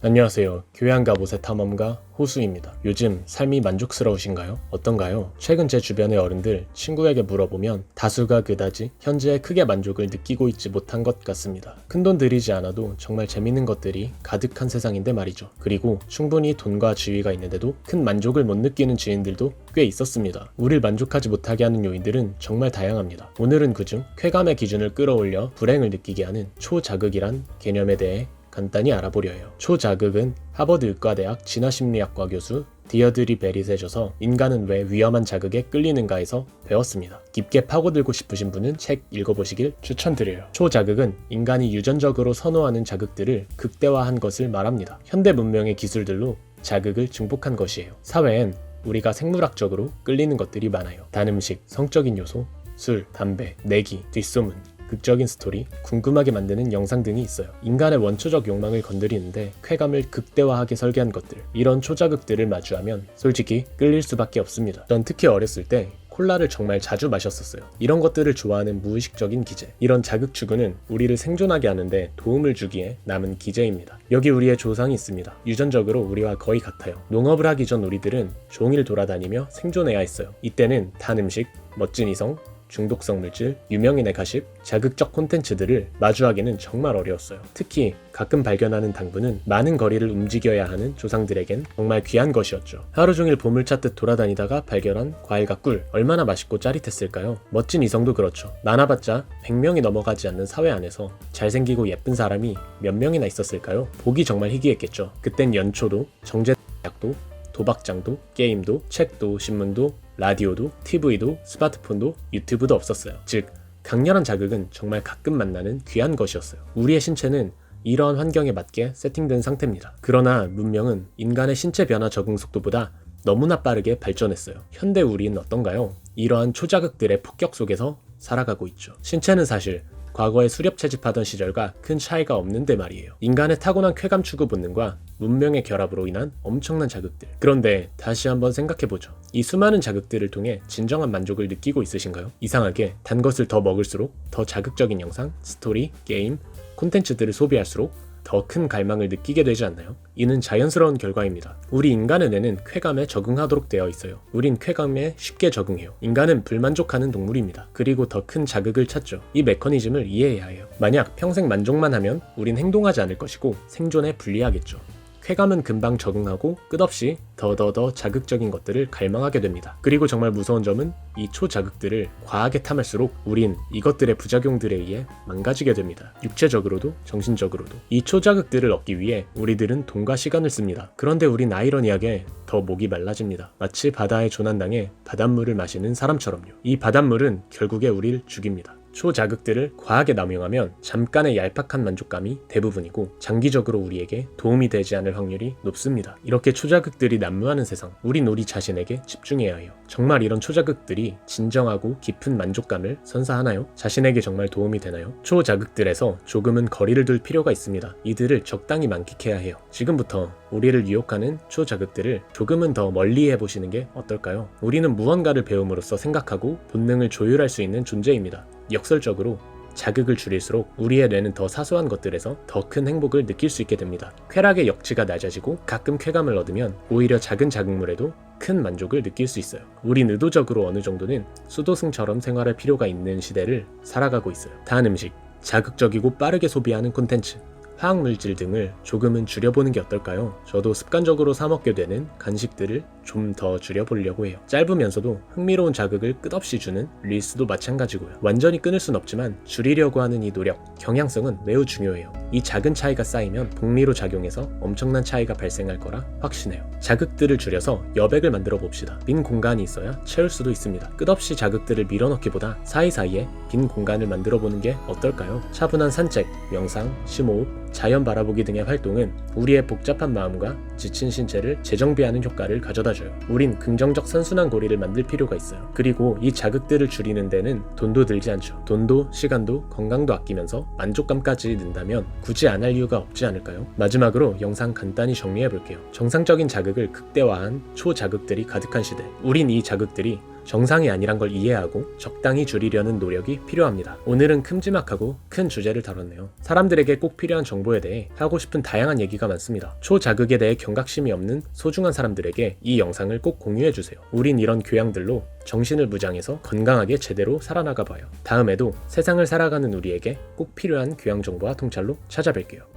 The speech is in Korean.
안녕하세요. 교양가 모세 탐험가 호수입니다. 요즘 삶이 만족스러우신가요? 어떤가요? 최근 제 주변의 어른들, 친구에게 물어보면 다수가 그다지 현재에 크게 만족을 느끼고 있지 못한 것 같습니다. 큰돈 들이지 않아도 정말 재밌는 것들이 가득한 세상인데 말이죠. 그리고 충분히 돈과 지위가 있는데도 큰 만족을 못 느끼는 지인들도 꽤 있었습니다. 우릴 만족하지 못하게 하는 요인들은 정말 다양합니다. 오늘은 그중 쾌감의 기준을 끌어올려 불행을 느끼게 하는 초자극이란 개념에 대해 간단히 알아보려 해요. 초자극은 하버드 의과대학 진화심리학과 교수 디어드리 베릿에 져서 인간은 왜 위험한 자극에 끌리는가에서 배웠습니다. 깊게 파고들고 싶으신 분은 책 읽어보시길 추천드려요. 초자극은 인간이 유전적으로 선호하는 자극들을 극대화한 것을 말합니다. 현대 문명의 기술들로 자극을 증폭한 것이에요. 사회엔 우리가 생물학적으로 끌리는 것들이 많아요. 단 음식, 성적인 요소, 술, 담배, 내기, 뒷소문, 극적인 스토리, 궁금하게 만드는 영상 등이 있어요. 인간의 원초적 욕망을 건드리는데 쾌감을 극대화하게 설계한 것들, 이런 초자극들을 마주하면 솔직히 끌릴 수밖에 없습니다. 전 특히 어렸을 때 콜라를 정말 자주 마셨었어요. 이런 것들을 좋아하는 무의식적인 기제, 이런 자극 추구는 우리를 생존하게 하는데 도움을 주기에 남은 기제입니다. 여기 우리의 조상이 있습니다. 유전적으로 우리와 거의 같아요. 농업을 하기 전 우리들은 종일 돌아다니며 생존해야 했어요. 이때는 단 음식, 멋진 이성, 중독성 물질, 유명인의 가십, 자극적 콘텐츠들을 마주하기는 정말 어려웠어요. 특히 가끔 발견하는 당분은 많은 거리를 움직여야 하는 조상들에겐 정말 귀한 것이었죠. 하루 종일 보물 찾듯 돌아다니다가 발견한 과일과 꿀, 얼마나 맛있고 짜릿했을까요? 멋진 이성도 그렇죠. 많아봤자 100명이 넘어가지 않는 사회 안에서 잘생기고 예쁜 사람이 몇 명이나 있었을까요? 보기 정말 희귀했겠죠. 그땐 연초도, 정제약도, 도박장도, 게임도, 책도, 신문도, 라디오도, TV도, 스마트폰도, 유튜브도 없었어요. 즉, 강렬한 자극은 정말 가끔 만나는 귀한 것이었어요. 우리의 신체는 이러한 환경에 맞게 세팅된 상태입니다. 그러나 문명은 인간의 신체 변화 적응 속도보다 너무나 빠르게 발전했어요. 현대 우리는 어떤가요? 이러한 초자극들의 폭격 속에서 살아가고 있죠. 신체는 사실 과거에 수렵 채집하던 시절과 큰 차이가 없는데 말이에요. 인간의 타고난 쾌감 추구 본능과 문명의 결합으로 인한 엄청난 자극들. 그런데 다시 한번 생각해보죠. 이 수많은 자극들을 통해 진정한 만족을 느끼고 있으신가요? 이상하게 단 것을 더 먹을수록 더 자극적인 영상, 스토리, 게임, 콘텐츠들을 소비할수록 더 큰 갈망을 느끼게 되지 않나요? 이는 자연스러운 결과입니다. 우리 인간의 뇌는 쾌감에 적응하도록 되어 있어요. 우린 쾌감에 쉽게 적응해요. 인간은 불만족하는 동물입니다. 그리고 더 큰 자극을 찾죠. 이 메커니즘을 이해해야 해요. 만약 평생 만족만 하면 우린 행동하지 않을 것이고 생존에 불리하겠죠. 쾌감은 금방 적응하고 끝없이 더 자극적인 것들을 갈망하게 됩니다. 그리고 정말 무서운 점은 이 초자극들을 과하게 탐할수록 우린 이것들의 부작용들에 의해 망가지게 됩니다. 육체적으로도 정신적으로도. 이 초자극들을 얻기 위해 우리들은 돈과 시간을 씁니다. 그런데 우린 아이러니하게 더 목이 말라집니다. 마치 바다에 조난당해 바닷물을 마시는 사람처럼요. 이 바닷물은 결국에 우릴 죽입니다. 초자극들을 과하게 남용하면 잠깐의 얄팍한 만족감이 대부분이고 장기적으로 우리에게 도움이 되지 않을 확률이 높습니다. 이렇게 초자극들이 난무하는 세상, 우린 우리 자신에게 집중해야 해요. 정말 이런 초자극들이 진정하고 깊은 만족감을 선사하나요? 자신에게 정말 도움이 되나요? 초자극들에서 조금은 거리를 둘 필요가 있습니다. 이들을 적당히 만끽해야 해요. 지금부터 우리를 유혹하는 초자극들을 조금은 더 멀리 해보시는 게 어떨까요? 우리는 무언가를 배움으로써 생각하고 본능을 조율할 수 있는 존재입니다. 역설적으로 자극을 줄일수록 우리의 뇌는 더 사소한 것들에서 더 큰 행복을 느낄 수 있게 됩니다. 쾌락의 역치가 낮아지고 가끔 쾌감을 얻으면 오히려 작은 자극물에도 큰 만족을 느낄 수 있어요. 우린 의도적으로 어느 정도는 수도승처럼 생활할 필요가 있는 시대를 살아가고 있어요. 단 음식, 자극적이고 빠르게 소비하는 콘텐츠, 화학물질 등을 조금은 줄여보는 게 어떨까요? 저도 습관적으로 사먹게 되는 간식들을 좀 더 줄여보려고 해요. 짧으면서도 흥미로운 자극을 끝없이 주는 릴스도 마찬가지고요. 완전히 끊을 순 없지만 줄이려고 하는 이 노력, 경향성은 매우 중요해요. 이 작은 차이가 쌓이면 복리로 작용해서 엄청난 차이가 발생할 거라 확신해요. 자극들을 줄여서 여백을 만들어 봅시다. 빈 공간이 있어야 채울 수도 있습니다. 끝없이 자극들을 밀어넣기보다 사이사이에 빈 공간을 만들어 보는 게 어떨까요? 차분한 산책, 명상, 심호흡, 자연 바라보기 등의 활동은 우리의 복잡한 마음과 지친 신체를 재정비하는 효과를 가져다줘요. 우린 긍정적 선순환 고리를 만들 필요가 있어요. 그리고 이 자극들을 줄이는 데는 돈도 들지 않죠. 돈도 시간도 건강도 아끼면서 만족감까지 는다면 굳이 안 할 이유가 없지 않을까요? 마지막으로 영상 간단히 정리해 볼게요. 정상적인 자극을 극대화한 초자극들이 가득한 시대. 우린 이 자극들이 정상이 아니란 걸 이해하고 적당히 줄이려는 노력이 필요합니다. 오늘은 큼지막하고 큰 주제를 다뤘네요. 사람들에게 꼭 필요한 정보에 대해 하고 싶은 다양한 얘기가 많습니다. 초자극에 대해 경각심이 없는 소중한 사람들에게 이 영상을 꼭 공유해주세요. 우린 이런 교양들로 정신을 무장해서 건강하게 제대로 살아나가 봐요. 다음에도 세상을 살아가는 우리에게 꼭 필요한 교양 정보와 통찰로 찾아뵐게요.